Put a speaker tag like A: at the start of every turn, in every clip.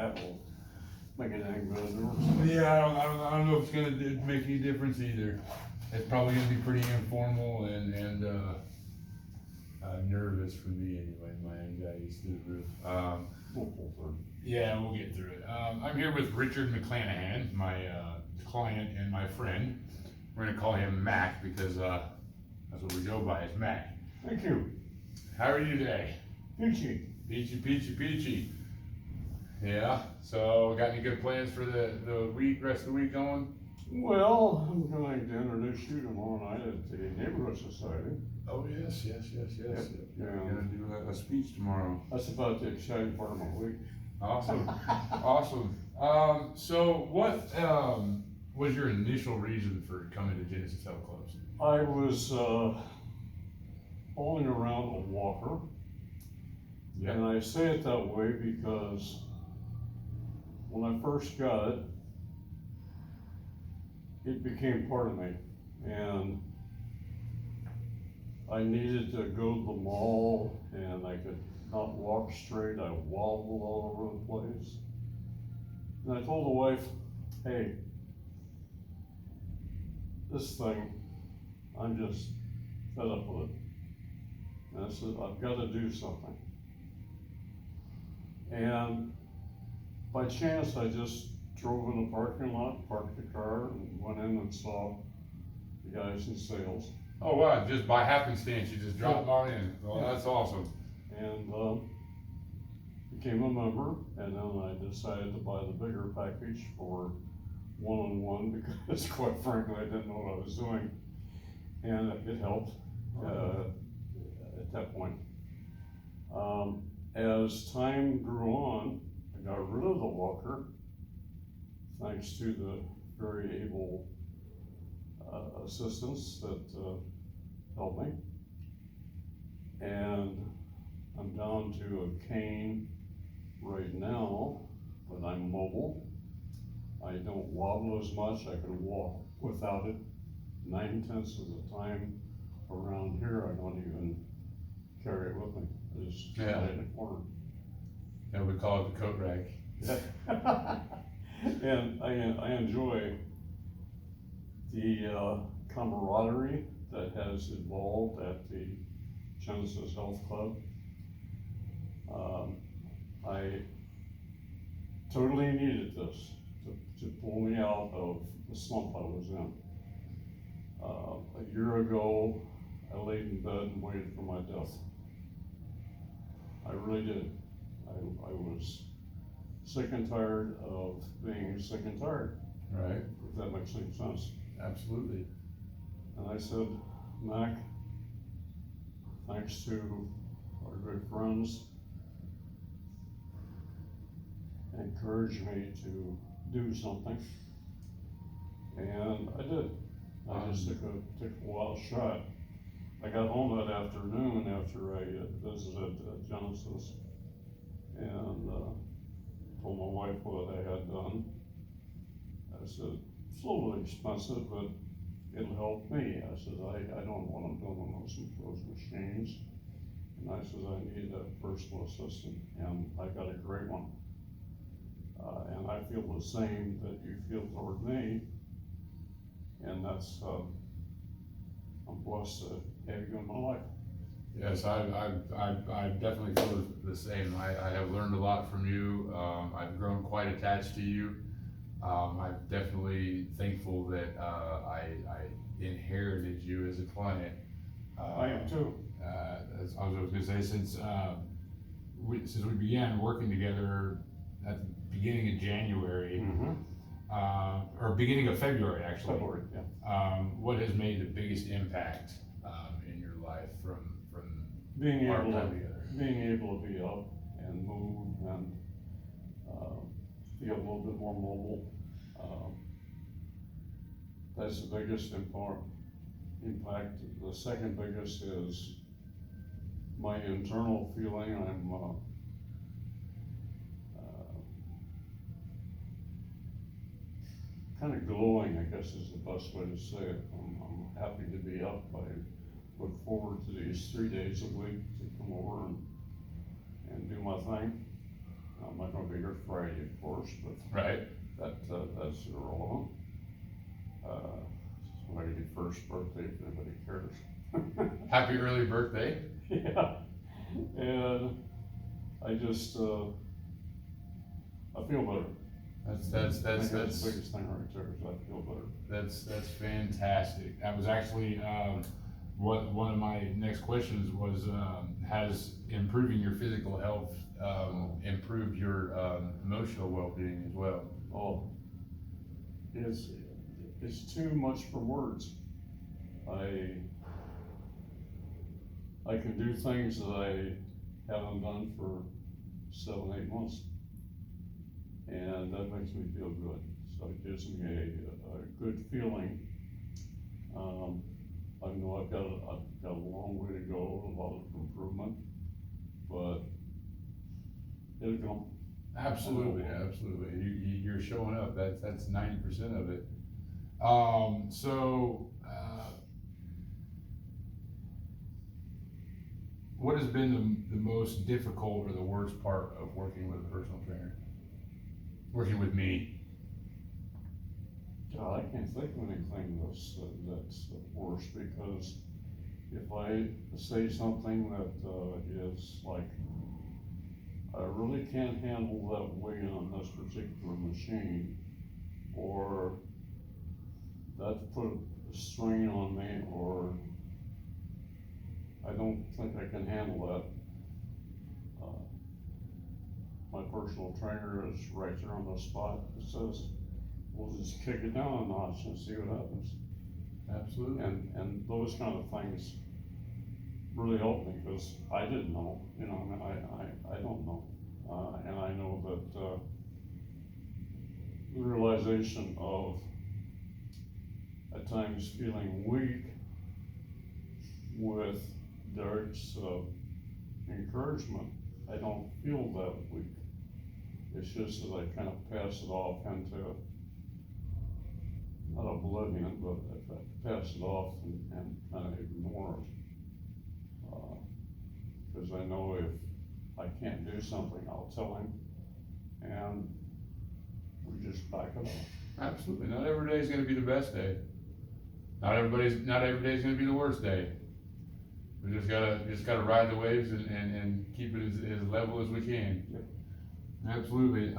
A: that will make it any better.
B: Yeah, I don't know if it's gonna make any difference either. It's probably gonna be pretty informal and nervous for me anyway. My anxiety's through the roof.
A: We'll pull through.
B: Yeah, we'll get through it. I'm here with Richard McClanahan, my client and my friend. We're gonna call him Mac because that's what we go by, is Mac.
A: Thank you.
B: How are you today?
A: Peachy.
B: Peachy. Yeah, so got any good plans for the week, rest of the week going?
A: Well, I'm going to introduce you tomorrow night at the Neighborhood Society.
B: Oh, yes.
A: Yeah.
B: We're gonna do a speech tomorrow.
A: That's about the exciting part of my week.
B: Awesome. So what was your initial reason for coming to Genesis Health Clubs?
A: I was hauling around a walker.
B: Yeah.
A: And I say it that way because when I first got it, it became part of me. And I needed to go to the mall and I could not walk straight. I wobbled all over the place. And I told the wife, hey, this thing, I'm just fed up with it. And I said, I've got to do something. And by chance, I just drove in the parking lot, parked the car, and went in and saw the guys in sales.
B: Oh wow, just by happenstance, you just dropped on in. Well,
A: Yeah.
B: that's awesome.
A: And became a member, and then I decided to buy the bigger package for one-on-one because quite frankly, I didn't know what I was doing. And it helped at that point. As time grew on, I got rid of the walker, thanks to the very able assistants that helped me. And I'm down to a cane right now, but I'm mobile. I don't wobble as much. I can walk without it. 9/10 of the time around here, I don't even carry it with me. I just lay it in the corner.
B: Yeah, we call it the coat rack.
A: And I enjoy the camaraderie that has evolved at the Genesis Health Club. I totally needed this to pull me out of the slump I was in. A year ago, I laid in bed and waited for my death. I really did. I was sick and tired of being sick and tired.
B: Right.
A: If that makes any sense.
B: Absolutely.
A: And I said, Mac, thanks to our good friends, encouraged me to do something. And I did. I just took a wild shot. I got home that afternoon after I visited Genesis and told my wife what I had done. I said, it's a little expensive, but it'll help me. I said, I don't know what I'm doing on those machines. And I said, I need a personal assistant, and I got a great one. And I feel the same that you feel toward me. And that's, I'm blessed to have you in my life.
B: Yes, I definitely feel the same. I have learned a lot from you. I've grown quite attached to you. I'm definitely thankful that I inherited you as a client.
A: I am too.
B: As I was gonna say, since we began working together at the beginning of January, or beginning of February actually.
A: February, yeah.
B: What has made the biggest impact in your life from
A: Being
B: our
A: able
B: time
A: to be up and move and feel a little bit more mobile. That's the biggest impact. The second biggest is my internal feeling. I'm kind of glowing, I guess is the best way to say it. I'm happy to be up. I look forward to these 3 days a week to come over and do my thing. I'm not gonna be here Friday, of course, but
B: Right.
A: that's irrelevant. It's my 81st birthday, if anybody cares.
B: Happy early birthday.
A: Yeah, and I just, I feel better. I think that's the biggest thing right there, is I feel better.
B: That's fantastic. That was actually, one of my next questions was, has improving your physical health, improved your, emotional well-being as well?
A: Oh, it's too much for words. I can do things that I haven't done for 7, 8 months. And that makes me feel good. So it gives me a good feeling. I know I've got a long way to go, a lot of improvement, but it'll come.
B: Absolutely, absolutely. You're showing up. That's 90% of it. What has been the most difficult or the worst part of working with a personal trainer? Working with me?
A: God, I can't think of anything that's worse, because if I say something that is like, I really can't handle that weight on this particular machine, or that's put a strain on me, or I don't think I can handle that. My personal trainer is right there on the spot. It says, we'll just kick it down a notch and see what happens.
B: Absolutely.
A: And those kind of things really help me, because I didn't know, I mean, I don't know. And I know that, the realization of at times feeling weak with Derek's, encouragement, I don't feel that weak. It's just that I kind of pass it off into, not oblivion, but I pass it off and kind of ignore it. Because I know if I can't do something, I'll tell him, and we just back it up.
B: Absolutely. Not every day is going to be the best day. Not every day is going to be the worst day. We just gotta ride the waves and keep it as level as we can.
A: Yep.
B: Absolutely.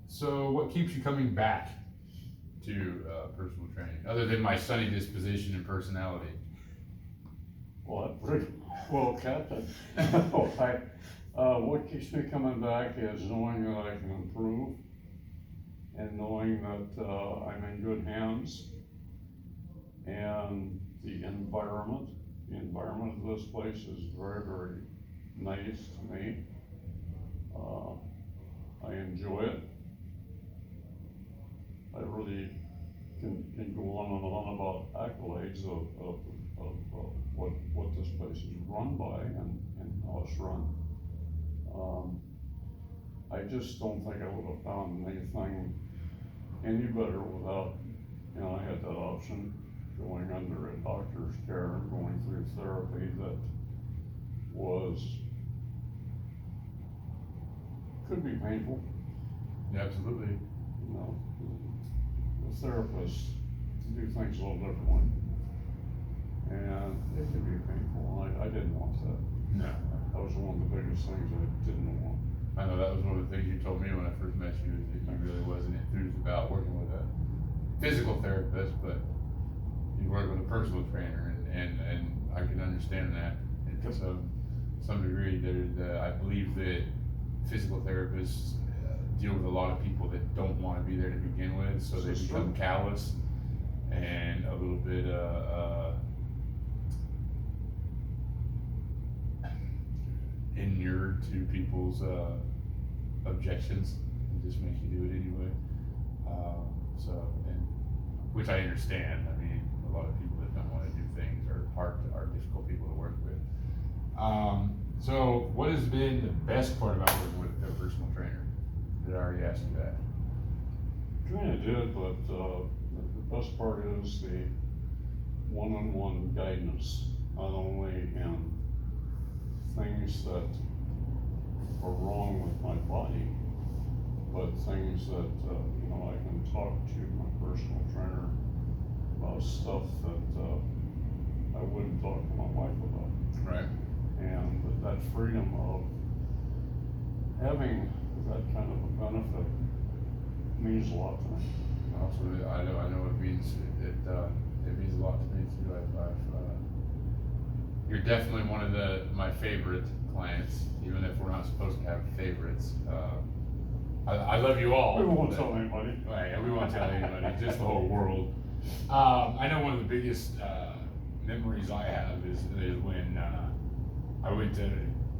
B: So what keeps you coming back to personal training, other than my sunny disposition and personality?
A: Well, well, Captain, what keeps me coming back is knowing that I can improve, and knowing that I'm in good hands, and the environment of this place is very, very nice to me. I enjoy it. I really can go on and on about accolades of what this place is run by and how it's run. I just don't think I would have found anything any better without, I had that option, going under a doctor's care and going through therapy that could be painful.
B: Absolutely.
A: The therapists do things a little differently, and it can be painful, and I didn't want that.
B: No.
A: That was one of the biggest things I didn't want.
B: I know that was one of the things you told me when I first met you, is that you really wasn't enthused about working with a physical therapist, but you work with a personal trainer, and I can understand that. And to some degree, I believe that physical therapists deal with a lot of people that don't want to be there to begin with, so they become callous and a little bit inured to people's objections, and just make you do it anyway. Which I understand. I mean, a lot of people that don't want to do things are difficult people to work with. So what has been the best part about working with a personal trainer? Did I already ask you that?
A: Kinda did, but the best part is the one-on-one guidance, not only in things that are wrong with my body, but things that, you know, I can talk to my personal trainer about stuff that, I wouldn't talk to my wife about.
B: Right.
A: And that freedom of having that kind of a benefit means a lot to me.
B: Also, I know it means, it means a lot to me too. You're definitely one of my favorite clients, even if we're not supposed to have favorites. I love you all.
A: We won't tell anybody.
B: Right, we won't tell anybody, just the whole world. I know one of the biggest, memories I have is when,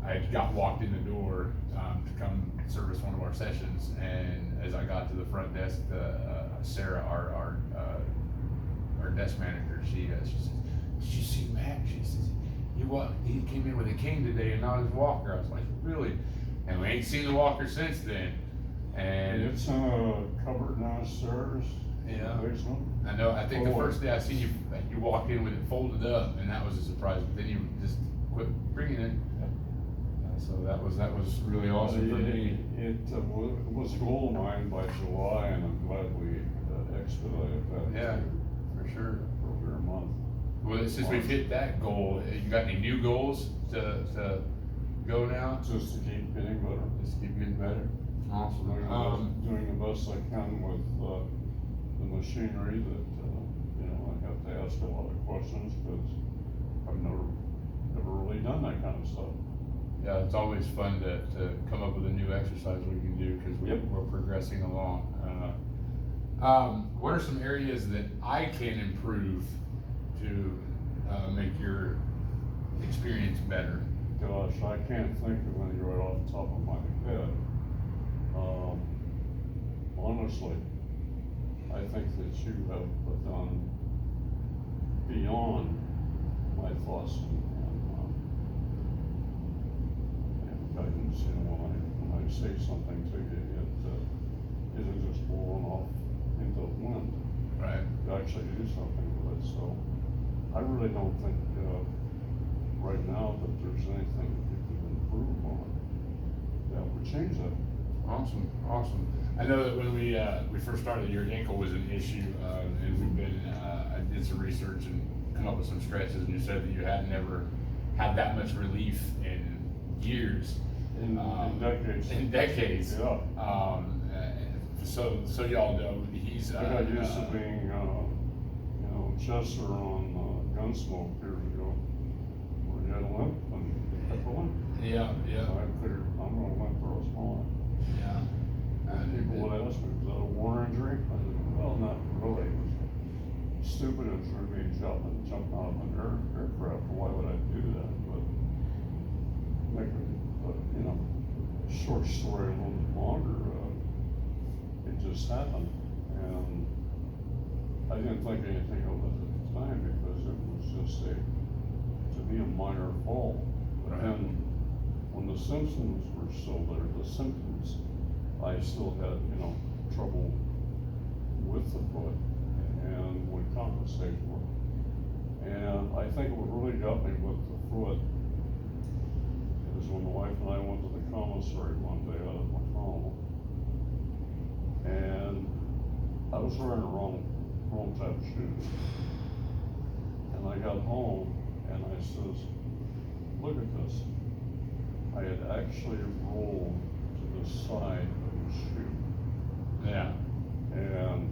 B: I got walked in the door, to come service one of our sessions, and as I got to the front desk, Sarah, our desk manager, she says, "Did you see Matt?" She says, he came in with a cane today and not his walker." I was like, "Really?" And we ain't seen the walker since then. And
A: It's in a cupboard downstairs in
B: Yeah.
A: the basement.
B: I know, I think the
A: Oh.
B: first day I seen you, you walked in with it folded up, and that was a surprise, but then you just quit bringing it. So that was really awesome for me.
A: It was a goal of mine by July, and I'm glad we expedited that.
B: Yeah, for sure.
A: For a month.
B: Well, since we've hit that goal, you got any new goals to go now?
A: Just to keep getting better.
B: Just keep getting better. Awesome.
A: Doing the best I can with, the machinery that, you know, I have to ask a lot of questions, because I've never really done that kind of stuff.
B: Yeah, it's always fun to come up with a new exercise we can do, because we're progressing along. What are some areas that I can improve to make your experience better?
A: Gosh, I can't think of any right off the top of my head. Honestly, I think that you have done beyond my thoughts and guidance. You know, when I say something to you, it isn't just blowing off into the wind.
B: Right.
A: You actually do something with it. So I really don't think right now that there's anything that you can improve on that would change that.
B: Awesome. I know that when we first started, your ankle was an issue, and we've been, I did some research and come up with some stretches, and you said that you had never had that much relief in years.
A: In decades.
B: In decades.
A: Yeah.
B: So y'all know, he's,
A: I got used to being, you know, Chester on Gunsmoke years ago, where you had a limp and kept a limp.
B: Yeah.
A: I figured, I'm gonna limp the rest of my life.
B: Yeah.
A: And people would ask me, was that a war injury? I said, well, not really. It was stupid injury, being jumping out of an aircraft. Why would I do that? But you know, short story a little bit longer, it just happened. And I didn't think anything of it at the time, because it was just to me, a minor fall. But then, when the symptoms were still there, I still had, you know, trouble with the foot and would compensate for it. And I think what really got me with the foot is when the wife and I went to the commissary one day out of McConnell. And I was wearing the wrong type of shoes. And I got home and I says, look at this. I had actually rolled to the side of the shoe.
B: Yeah.
A: And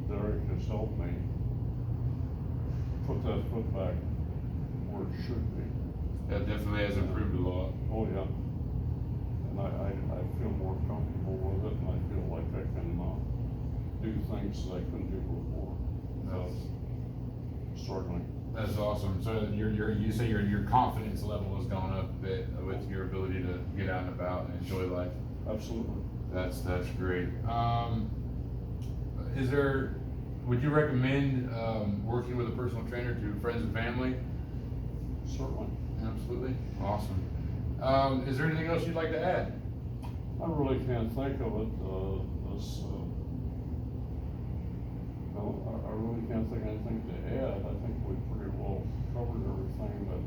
A: Derek has helped me put that foot back where it should be.
B: That definitely has improved a lot.
A: Oh, yeah. And I feel more comfortable with it, and I feel like I can do things that I couldn't do before. Struggling.
B: That's awesome. So you say your confidence level has gone up a bit with your ability to get out and about and enjoy life.
A: Absolutely.
B: That's great. Would you recommend working with a personal trainer to friends and family?
A: Certainly.
B: Absolutely. Awesome. Is there anything else you'd like to add?
A: I really can't think of it. No, I really can't think of anything to add. I think we pretty well covered everything that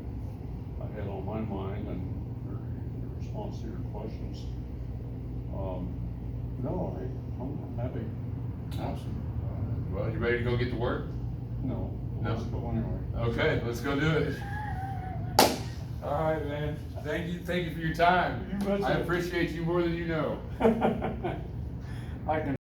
A: I had on my mind, and your response to your questions.
B: You ready to go get to work?
A: No,
B: No?
A: let's go anyway.
B: Okay, let's go do it. All right, man. Thank you for your time.
A: You betcha.
B: I appreciate you more than you know.
A: I can